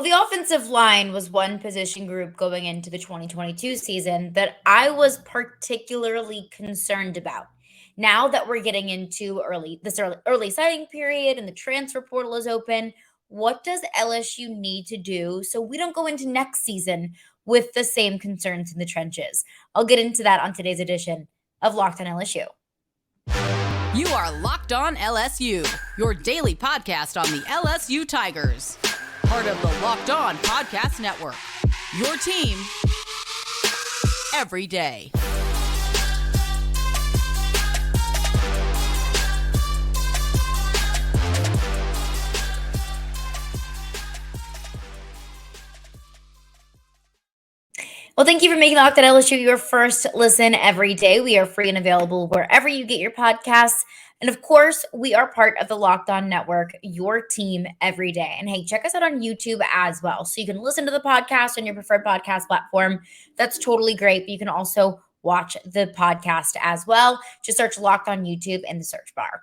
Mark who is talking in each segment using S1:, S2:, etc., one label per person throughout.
S1: Well, the offensive line was one position group going into the 2022 season that I was particularly concerned about. Now that we're getting into early signing period and the transfer portal is open, what does LSU need to do so we don't go into next season with the same concerns in the trenches? I'll get into that on today's edition of Locked on LSU.
S2: You are Locked on LSU, your daily podcast on the LSU Tigers. Part of the Locked On Podcast Network. Your team every day.
S1: Well, thank you for making Locked on LSU your first listen every day. We are free and available wherever you get your podcasts. And of course, we are part of the Locked On Network, your team every day. And hey, check us out on YouTube as well. So you can listen to the podcast on your preferred podcast platform. That's totally great. But you can also watch the podcast as well. Just search Locked On YouTube in the search bar.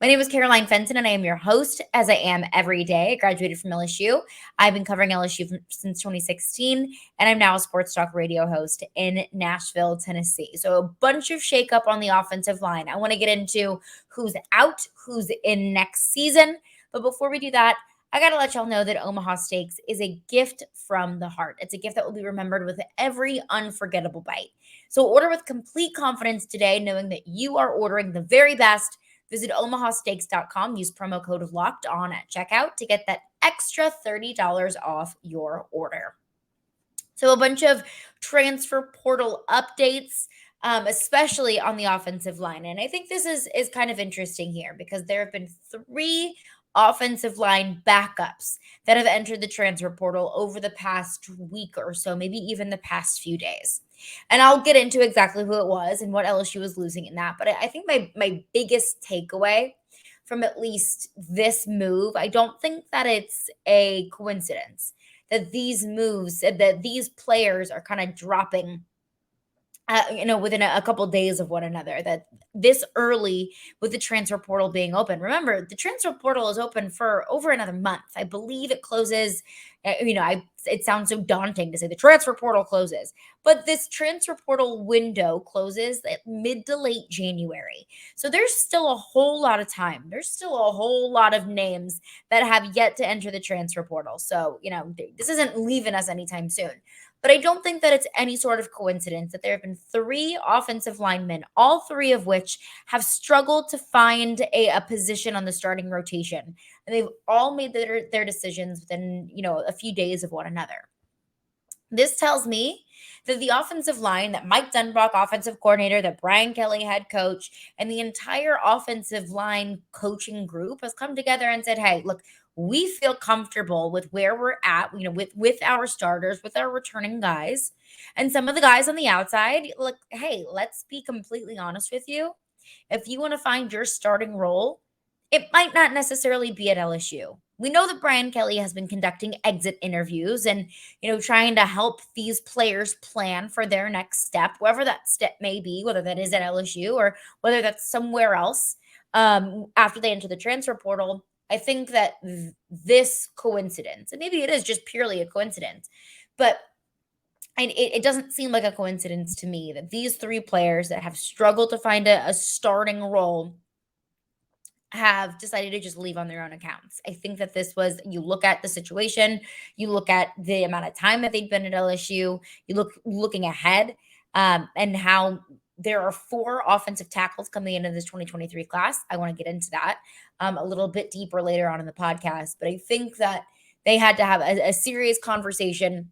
S1: My name is Caroline Fenton, and I am your host, as I am every day. I graduated from LSU. I've been covering LSU since 2016, and I'm now a sports talk radio host in Nashville, Tennessee. So a bunch of shakeup on the offensive line. I want to get into who's out, who's in next season. But before we do that, I got to let y'all know that Omaha Steaks is a gift from the heart. It's a gift that will be remembered with every unforgettable bite. So order with complete confidence today, knowing that you are ordering the very best. Visit omahasteaks.com. Use promo code LOCKED ON at checkout to get that extra $30 off your order. So a bunch of transfer portal updates, especially on the offensive line. And I think this is kind of interesting here because there have been 3 offensive line backups that have entered the transfer portal over the past week or so, maybe even the past few days. And I'll get into exactly who it was and what LSU was losing in that. But I think my biggest takeaway from at least this move, I don't think that it's a coincidence that these moves, that these players are kind of dropping within a couple of days of one another, that this early with the transfer portal being open. Remember, the transfer portal is open for over another month. I believe it closes, it sounds so daunting to say the transfer portal closes, but this transfer portal window closes at mid to late January. So there's still a whole lot of time. There's still a whole lot of names that have yet to enter the transfer portal. So, this isn't leaving us anytime soon. But I don't think that it's any sort of coincidence that there have been 3 offensive linemen, all 3 of which have struggled to find a position on the starting rotation. And they've all made their decisions within, a few days of one another. This tells me that the offensive line, that Mike Denbrock, offensive coordinator, that Brian Kelly, head coach, and the entire offensive line coaching group has come together and said, hey, look, we feel comfortable with where we're at, with our starters, with our returning guys. And some of the guys on the outside, look, hey, let's be completely honest with you. If you want to find your starting role, it might not necessarily be at LSU. We know that Brian Kelly has been conducting exit interviews and, trying to help these players plan for their next step, wherever that step may be, whether that is at LSU or whether that's somewhere else after they enter the transfer portal. I think that this coincidence, and maybe it is just purely a coincidence, but it doesn't seem like a coincidence to me that these 3 players that have struggled to find a starting role have decided to just leave on their own accounts. I think that this was, you look at the situation, you look at the amount of time that they'd been at LSU, looking ahead and how there are 4 offensive tackles coming into this 2023 class. I want to get into that a little bit deeper later on in the podcast. But I think that they had to have a serious conversation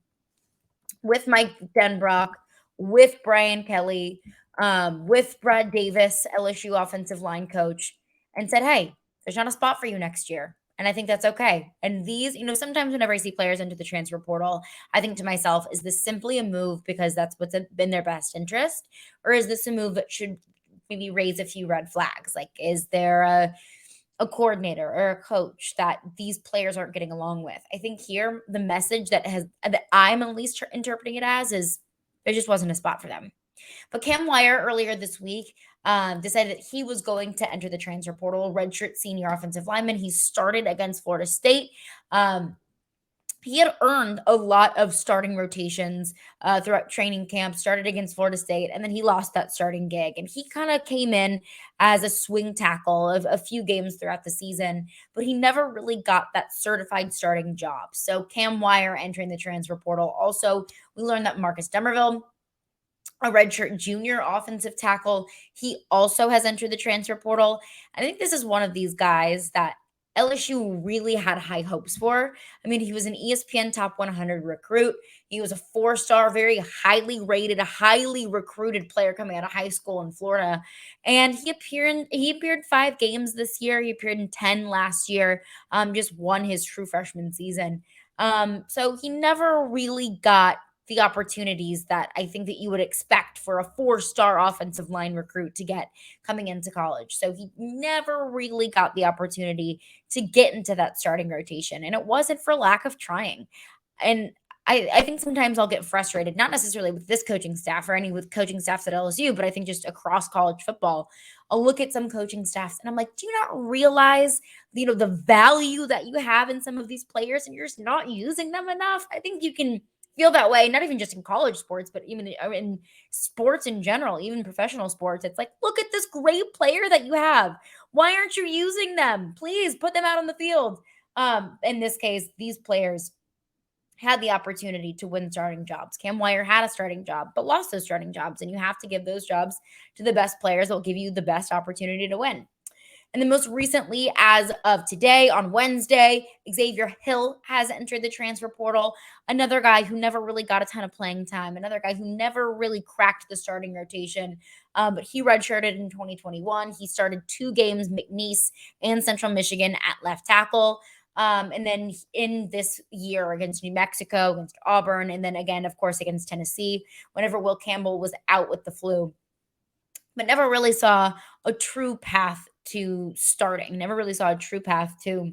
S1: with Mike Denbrock, with Brian Kelly, with Brad Davis, LSU offensive line coach, and said, hey, there's not a spot for you next year. And I think that's okay. And these, sometimes whenever I see players into the transfer portal, I think to myself, is this simply a move because that's what's been their best interest? Or is this a move that should maybe raise a few red flags? Like, is there a coordinator or a coach that these players aren't getting along with? I think here, the message that I'm at least interpreting it as is there just wasn't a spot for them. But Cam Wire earlier this week decided that he was going to enter the transfer portal, redshirt senior offensive lineman. He started against Florida State. he had earned a lot of starting rotations throughout training camp, started against Florida State, and then he lost that starting gig. And he kind of came in as a swing tackle of a few games throughout the season, but he never really got that certified starting job. So Cam Wire entering the transfer portal. Also, we learned that Marcus Dumervil, a redshirt junior offensive tackle, he also has entered the transfer portal. I think this is one of these guys that LSU really had high hopes for. I mean, he was an ESPN top 100 recruit. He was a 4-star, very highly rated, a highly recruited player coming out of high school in Florida. And he appeared 5 games this year. He appeared in 10 last year. Just won his true freshman season. So he never really got the opportunities that I think that you would expect for a 4-star offensive line recruit to get coming into college. So he never really got the opportunity to get into that starting rotation. And it wasn't for lack of trying. And I think sometimes I'll get frustrated, not necessarily with this coaching staff or any with coaching staffs at LSU, but I think just across college football. I'll look at some coaching staffs and I'm like, do you not realize, the value that you have in some of these players and you're just not using them enough? I think you can feel that way, not even just in college sports, but even in sports in general, even professional sports. It's like, look at this great player that you have. Why aren't you using them? Please put them out on the field. In this case, these players had the opportunity to win starting jobs. Cam Wire had a starting job, but lost those starting jobs. And you have to give those jobs to the best players that will give you the best opportunity to win. And then most recently, as of today, on Wednesday, Xavier Hill has entered the transfer portal. Another guy who never really got a ton of playing time. Another guy who never really cracked the starting rotation. But he redshirted in 2021. He started 2 games, McNeese and Central Michigan at left tackle. And then in this year against New Mexico, against Auburn, and then again, of course, against Tennessee, whenever Will Campbell was out with the flu. But never really saw a true path to starting, never really saw a true path to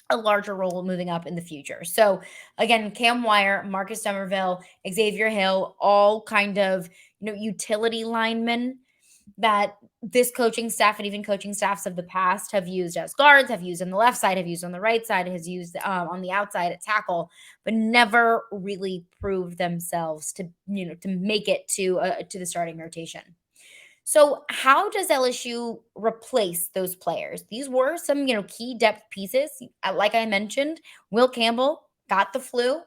S1: a larger role moving up in the future. So again, Cam Wire, Marcus Dumervil, Xavier Hill, all kind of, utility linemen that this coaching staff and even coaching staffs of the past have used as guards, have used on the left side, have used on the right side, has used on the outside at tackle, but never really proved themselves to make it to the starting rotation. So how does LSU replace those players? These were some, key depth pieces. Like I mentioned, Will Campbell got the flu.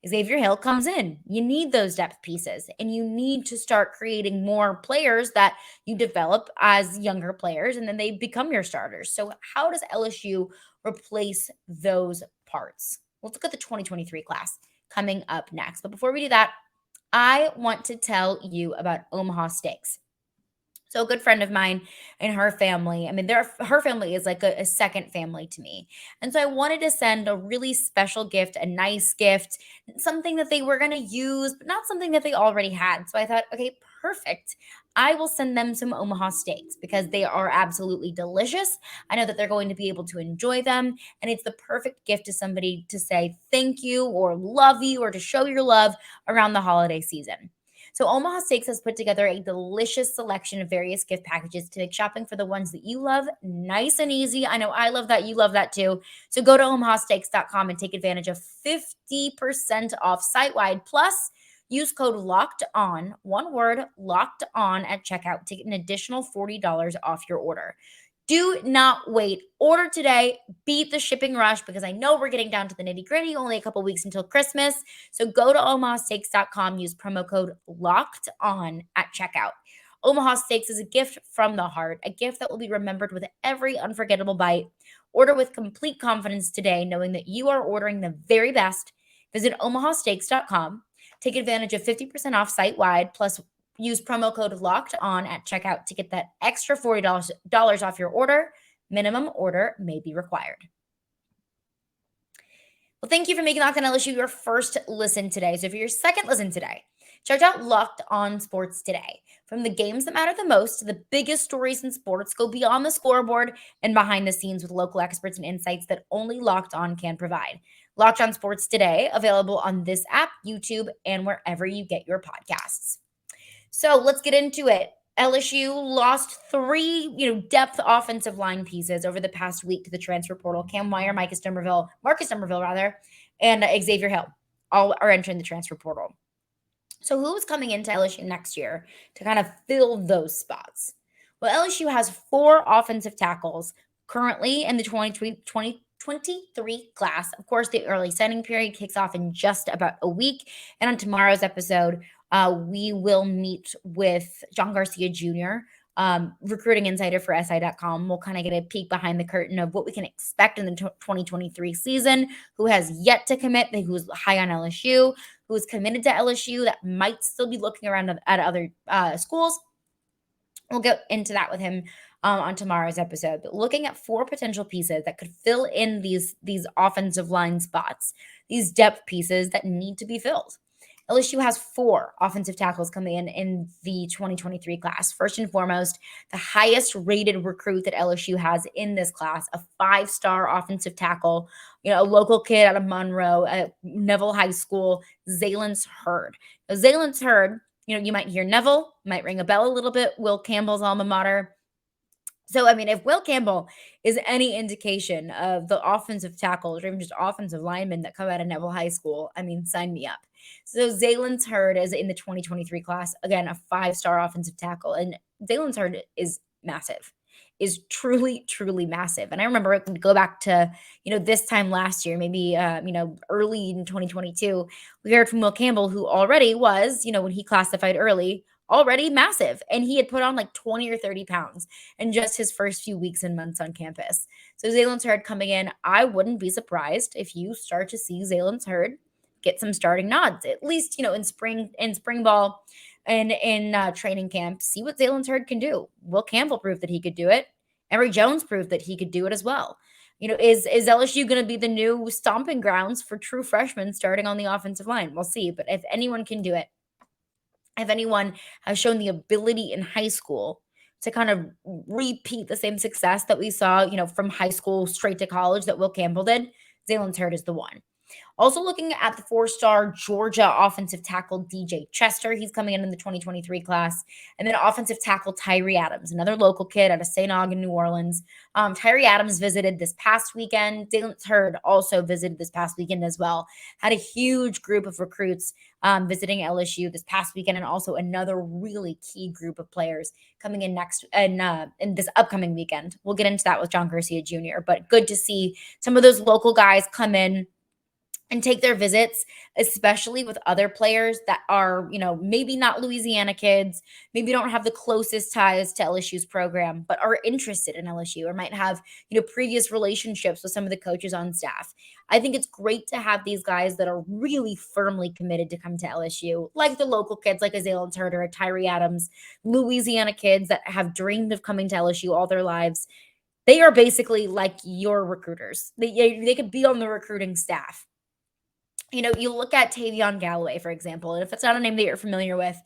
S1: Xavier Hill comes in. You need those depth pieces, and you need to start creating more players that you develop as younger players, and then they become your starters. So how does LSU replace those parts? Let's look at the 2023 class coming up next. But before we do that, I want to tell you about Omaha Steaks. So a good friend of mine and her family, her family is like a second family to me. And so I wanted to send a really special gift, a nice gift, something that they were going to use, but not something that they already had. So I thought, okay, perfect. I will send them some Omaha steaks because they are absolutely delicious. I know that they're going to be able to enjoy them. And it's the perfect gift to somebody to say thank you or love you or to show your love around the holiday season. So Omaha Steaks has put together a delicious selection of various gift packages to make shopping for the ones that you love nice and easy. I know I love that. You love that too. So go to omahasteaks.com and take advantage of 50% off site-wide. Plus, use code LOCKEDON, one word, locked on at checkout to get an additional $40 off your order. Do not wait. Order today. Beat the shipping rush because I know we're getting down to the nitty-gritty. Only a couple weeks until Christmas. So go to omahasteaks.com. Use promo code LOCKEDON at checkout. Omaha Steaks is a gift from the heart, a gift that will be remembered with every unforgettable bite. Order with complete confidence today, knowing that you are ordering the very best. Visit omahasteaks.com. Take advantage of 50% off site-wide, plus use promo code LOCKED ON at checkout to get that extra $40 off your order. Minimum order may be required. Well, thank you for making Locked On LSU your first listen today. So for your second listen today, check out Locked On Sports Today. From the games that matter the most to the biggest stories in sports, go beyond the scoreboard and behind the scenes with local experts and insights that only Locked On can provide. Locked On Sports Today, available on this app, YouTube, and wherever you get your podcasts. So let's get into it. LSU lost three, depth offensive line pieces over the past week to the transfer portal. Cam Wire, Marcus Dumervil rather, and Xavier Hill all are entering the transfer portal. So who is coming into LSU next year to kind of fill those spots? Well, LSU has 4 offensive tackles currently in the 2023 class. Of course, the early signing period kicks off in just about a week. And on tomorrow's episode, we will meet with John Garcia Jr., recruiting insider for SI.com. We'll kind of get a peek behind the curtain of what we can expect in the 2023 season, who has yet to commit, who's high on LSU, who's committed to LSU that might still be looking around at other schools. We'll get into that with him on tomorrow's episode. But looking at 4 potential pieces that could fill in these offensive line spots, these depth pieces that need to be filled. LSU has 4 offensive tackles coming in the 2023 class. First and foremost, the highest rated recruit that LSU has in this class, a 5-star offensive tackle, a local kid out of Monroe, at Neville High School, Zalance Heard. Now, Zalance Heard, you might hear Neville, might ring a bell a little bit, Will Campbell's alma mater. So, if Will Campbell is any indication of the offensive tackles or even just offensive linemen that come out of Neville High School, sign me up. So Zalance Heard is in the 2023 class. Again, a 5-star offensive tackle. And Zalance Heard is massive, is truly, truly massive. And I remember it would go back to, this time last year, maybe, early in 2022, we heard from Will Campbell, who already was, when he classified early, already massive. And he had put on like 20 or 30 pounds in just his first few weeks and months on campus. So Zalance Heard coming in, I wouldn't be surprised if you start to see Zalance Heard get some starting nods, at least, in spring ball and in training camp. See what Zalance Heard can do. Will Campbell proved that he could do it. Emory Jones proved that he could do it as well. Is LSU going to be the new stomping grounds for true freshmen starting on the offensive line? We'll see. But if anyone can do it, if anyone has shown the ability in high school to kind of repeat the same success that we saw, from high school straight to college that Will Campbell did, Zalance Heard is the one. Also looking at the 4-star Georgia offensive tackle DJ Chester. He's coming in the 2023 class. And then offensive tackle Tyree Adams, another local kid out of St. Augustine, New Orleans. Tyree Adams visited this past weekend. Zalance Heard also visited this past weekend as well. Had a huge group of recruits visiting LSU this past weekend, and also another really key group of players coming in next in this upcoming weekend. We'll get into that with John Garcia Jr., but good to see some of those local guys come in and take their visits, especially with other players that are, maybe not Louisiana kids, maybe don't have the closest ties to LSU's program, but are interested in LSU or might have, previous relationships with some of the coaches on staff. I think it's great to have these guys that are really firmly committed to come to LSU, like the local kids like a Zalance Heard or a Tyree Adams, Louisiana kids that have dreamed of coming to LSU all their lives. They are basically like your recruiters. They could be on the recruiting staff. You look at Tavion Galloway, for example, and if it's not a name that you're familiar with,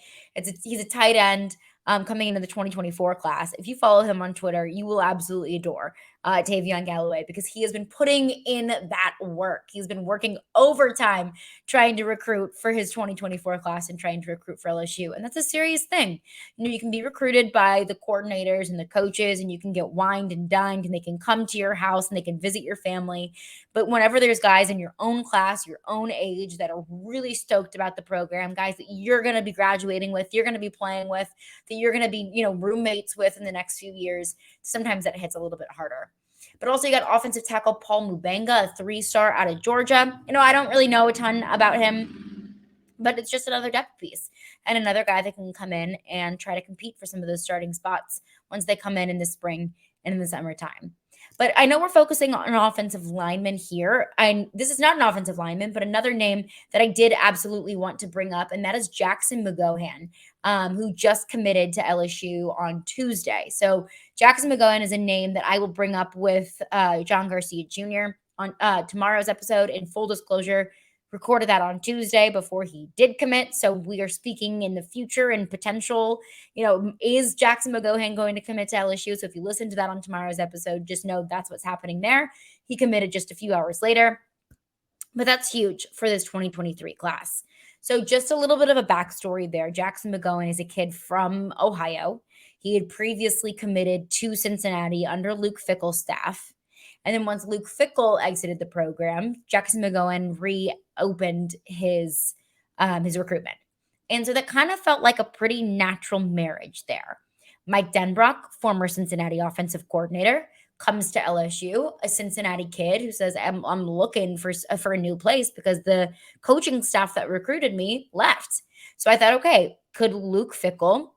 S1: he's a tight end coming into the 2024 class. If you follow him on Twitter, you will absolutely adore Tavion Galloway because he has been putting in that work. He's been working overtime trying to recruit for his 2024 class and trying to recruit for LSU. And that's a serious thing. You can be recruited by the coordinators and the coaches, and you can get wined and dined, and they can come to your house and they can visit your family. But whenever there's guys in your own class, your own age, that are really stoked about the program, guys that you're going to be graduating with, you're going to be playing with, that you're going to be, roommates with in the next few years, sometimes that hits a little bit harder. But also you got offensive tackle Paul Mubenga, a 3-star out of Georgia. I don't really know a ton about him, but it's just another depth piece and another guy that can come in and try to compete for some of those starting spots once they come in the spring and in the summertime. But I know we're focusing on an offensive lineman here. This is not an offensive lineman, but another name that I did absolutely want to bring up, and that is Jackson McGohan, who just committed to LSU on Tuesday. So Jackson McGohan is a name that I will bring up with John Garcia Jr. on tomorrow's episode. In full disclosure, recorded that on Tuesday before he did commit. So we are speaking in the future and potential, is Jackson McGohan going to commit to LSU? So if you listen to that on tomorrow's episode, just know that's what's happening there. He committed just a few hours later, but that's huge for this 2023 class. So just a little bit of a backstory there. Jackson McGohan is a kid from Ohio. He had previously committed to Cincinnati under Luke Fickell's staff. And then once Luke Fickell exited the program, Jackson McGowan reopened his recruitment. And so that kind of felt like a pretty natural marriage there. Mike Denbrock, former Cincinnati offensive coordinator, comes to LSU, a Cincinnati kid who says, I'm looking for a new place because the coaching staff that recruited me left. So I thought, okay, could Luke Fickell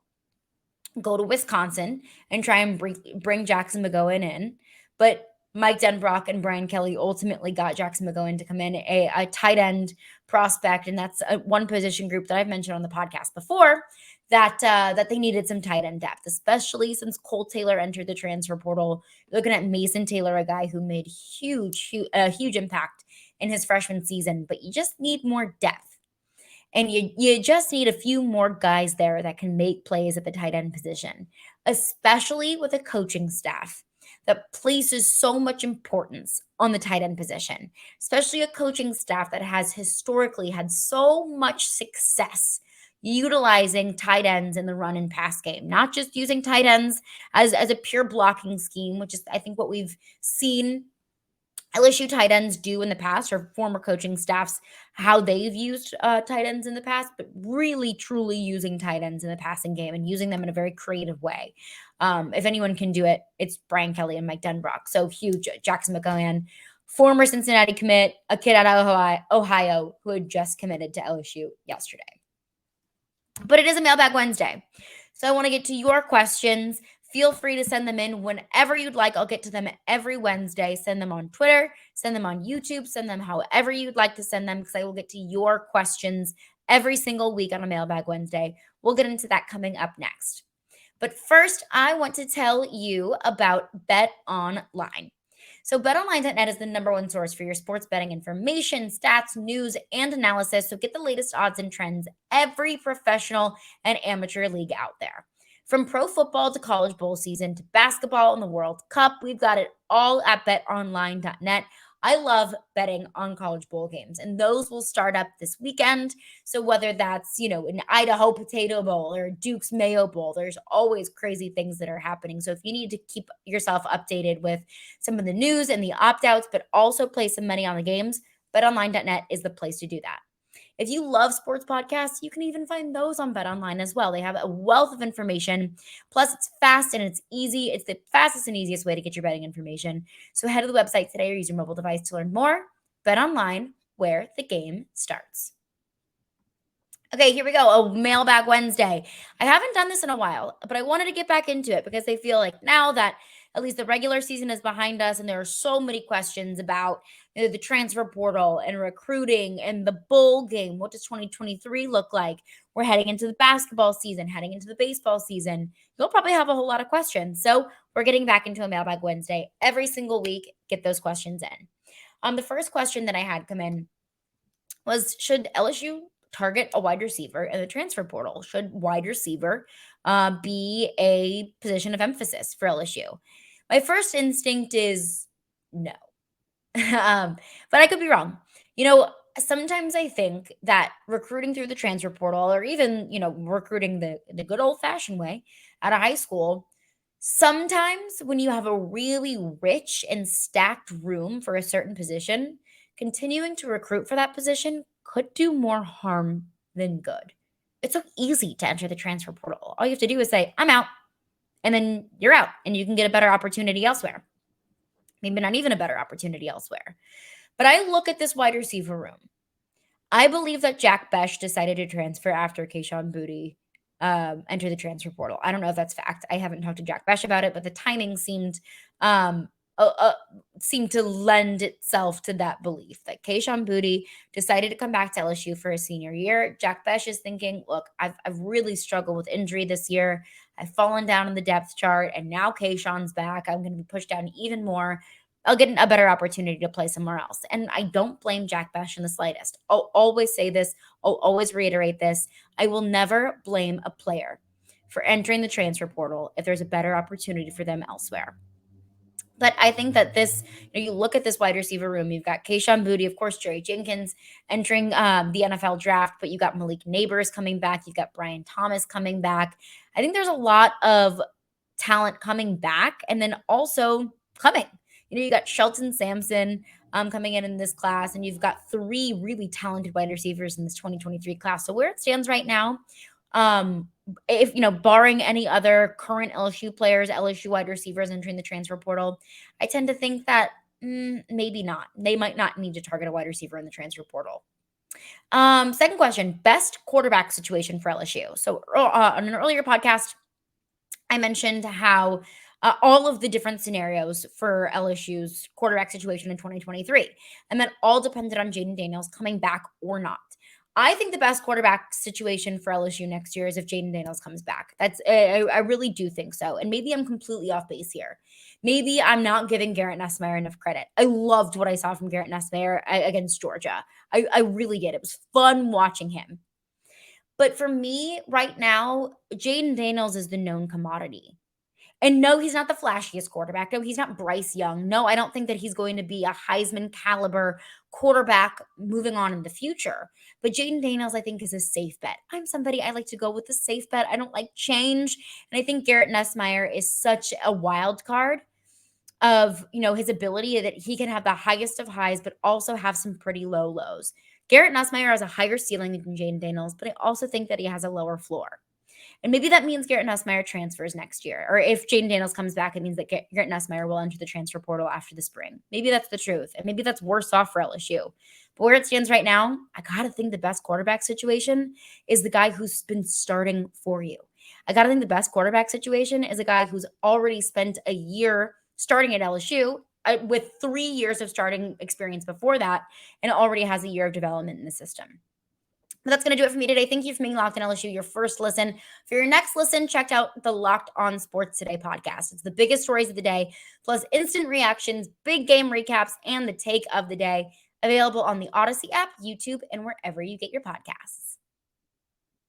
S1: go to Wisconsin and try and bring Jackson McGowan in? But Mike Denbrock and Brian Kelly ultimately got Jackson McGowan to come in, a tight end prospect, and that's one position group that I've mentioned on the podcast before, that they needed some tight end depth, especially since Cole Taylor entered the transfer portal. You're looking at Mason Taylor, a guy who made huge impact in his freshman season, but you just need more depth. And you just need a few more guys there that can make plays at the tight end position, especially with a coaching staff that places so much importance on the tight end position, especially a coaching staff that has historically had so much success utilizing tight ends in the run and pass game, not just using tight ends as a pure blocking scheme, which is, I think, what we've seen LSU tight ends do in the past, or former coaching staffs, how they've used tight ends in the past, but really, truly using tight ends in the passing game and using them in a very creative way. If anyone can do it, it's Brian Kelly and Mike Denbrock. So huge. Jackson McGowan, former Cincinnati commit, a kid out of Ohio who had just committed to LSU yesterday. But it is a Mailbag Wednesday. So I want to get to your questions. Feel free to send them in whenever you'd like. I'll get to them every Wednesday. Send them on Twitter, send them on YouTube, send them however you'd like to send them, because I will get to your questions every single week on a Mailbag Wednesday. We'll get into that coming up next. But first, I want to tell you about Bet Online. So betonline.net is the number one source for your sports betting information, stats, news, and analysis. So get the latest odds and trends every professional and amateur league out there. From pro football to college bowl season to basketball and the World Cup, we've got it all at betonline.net. I love betting on college bowl games, and those will start up this weekend. So whether that's, an Idaho Potato Bowl or Duke's Mayo Bowl, there's always crazy things that are happening. So if you need to keep yourself updated with some of the news and the opt-outs, but also play some money on the games, betonline.net is the place to do that. If you love sports podcasts, you can even find those on BetOnline as well. They have a wealth of information. Plus, it's fast and it's easy. It's the fastest and easiest way to get your betting information. So head to the website today or use your mobile device to learn more. BetOnline, where the game starts. Okay, here we go. A Mailbag Wednesday. I haven't done this in a while, but I wanted to get back into it because I feel like now that at least the regular season is behind us and there are so many questions about the transfer portal and recruiting and the bowl game. What does 2023 look like? We're heading into the basketball season, heading into the baseball season. You'll probably have a whole lot of questions. So we're getting back into a Mailbag Wednesday every single week. Get those questions in. The first question that I had come in was, should LSU target a wide receiver in the transfer portal? Should wide receiver be a position of emphasis for LSU? My first instinct is no. But I could be wrong. Sometimes I think that recruiting through the transfer portal, or even, recruiting the good old-fashioned way at a high school, sometimes when you have a really rich and stacked room for a certain position, continuing to recruit for that position could do more harm than good. It's so easy to enter the transfer portal. All you have to do is say, I'm out, and then you're out, and you can get a better opportunity elsewhere. Maybe not even a better opportunity elsewhere. But I look at this wide receiver room. I believe that Jack Besh decided to transfer after Kayshon Boutte entered the transfer portal. I don't know if that's fact. I haven't talked to Jack Besh about it, but the timing seemed to lend itself to that belief that Kayshon Boutte decided to come back to LSU for his senior year. Jack Besh is thinking, look, I've really struggled with injury this year. I've fallen down in the depth chart, and now Kayshon's back. I'm going to be pushed down even more. I'll get a better opportunity to play somewhere else. And I don't blame Jack Besh in the slightest. I'll always say this. I'll always reiterate this. I will never blame a player for entering the transfer portal if there's a better opportunity for them elsewhere. But I think that this, you look at this wide receiver room, you've got Kayshon Boutte, of course, Jerry Jenkins entering the NFL draft, but you got Malik Neighbors coming back. You've got Brian Thomas coming back. I think there's a lot of talent coming back and then also coming. You got Shelton Sampson coming in this class, and you've got 3 really talented wide receivers in this 2023 class. So where it stands right now, if barring any other current LSU players, LSU wide receivers entering the transfer portal, I tend to think that maybe not. They might not need to target a wide receiver in the transfer portal. Second question, best quarterback situation for LSU. So on an earlier podcast, I mentioned how all of the different scenarios for LSU's quarterback situation in 2023, and that all depended on Jaden Daniels coming back or not. I think the best quarterback situation for LSU next year is if Jaden Daniels comes back. I really do think so. And maybe I'm completely off base here. Maybe I'm not giving Garrett Nussmeier enough credit. I loved what I saw from Garrett Nussmeier against Georgia. I really did. It was fun watching him. But for me right now, Jaden Daniels is the known commodity. And no, he's not the flashiest quarterback. No, he's not Bryce Young. No, I don't think that he's going to be a Heisman caliber quarterback moving on in the future. But Jaden Daniels, I think, is a safe bet. I'm somebody I like to go with a safe bet. I don't like change. And I think Garrett Nussmeier is such a wild card of, his ability that he can have the highest of highs, but also have some pretty low lows. Garrett Nussmeier has a higher ceiling than Jaden Daniels, but I also think that he has a lower floor. And maybe that means Garrett Nussmeier transfers next year. Or if Jaden Daniels comes back, it means that Garrett Nussmeier will enter the transfer portal after the spring. Maybe that's the truth. And maybe that's worse off for LSU. But where it stands right now, I got to think the best quarterback situation is the guy who's been starting for you. I got to think the best quarterback situation is a guy who's already spent a year starting at LSU with 3 years of starting experience before that and already has a year of development in the system. But that's going to do it for me today. Thank you for being locked on LSU, your first listen. For your next listen, check out the Locked On Sports Today podcast. It's the biggest stories of the day, plus instant reactions, big game recaps, and the take of the day. Available on the Odyssey app, YouTube, and wherever you get your podcasts.